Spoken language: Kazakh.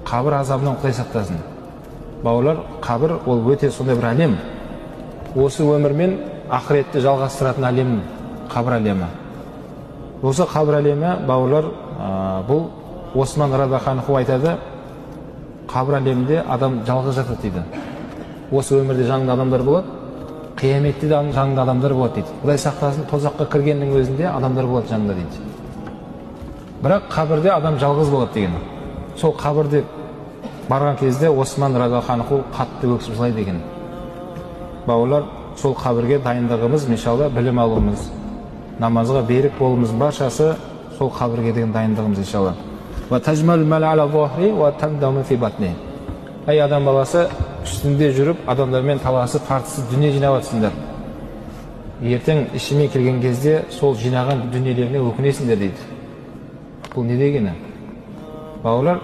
Қабір азабынан Құдай сақтасын. Бауырлар, қабір ол өте сондай бір әлем. Осы өмірмен ақыретті жалғастыратын әлем қабір әлемі. Осы қабір әлемі, бауырлар, бұл Осман Радаханху айтады, қабір әлемінде адам жалғыз жатады дейді. Осы өмірде жаңында адамдар болады, қияметте де жаңында адамдар болады дейді. Құдай сақтасын, тозаққа кіргеннің өзінде адамдар болады жаңында дейді. Бірақ қабірде адам жалғыз болады деген. Сол қабірде барған кезде Осман Радаханху қатты өксіп жылайды деген. Бауырлар, сол қабірге дайындығымыз, иншалла, білім алуымыз, намазға берік болуымыз баршасы сол қабірге деген дайындығымыз, иншалла. Ва тажмал мал ала зохри ва тандаму фи батни. Ай адам баласы, үстінде жүріп, адамдармен таласып, тартысып дүние жинап жатсыңдар. Ертең ішіме келген кезде сол жинаған дүниелеріне өкінесіңдер дейді. Бұл не дегені? Бауырлар,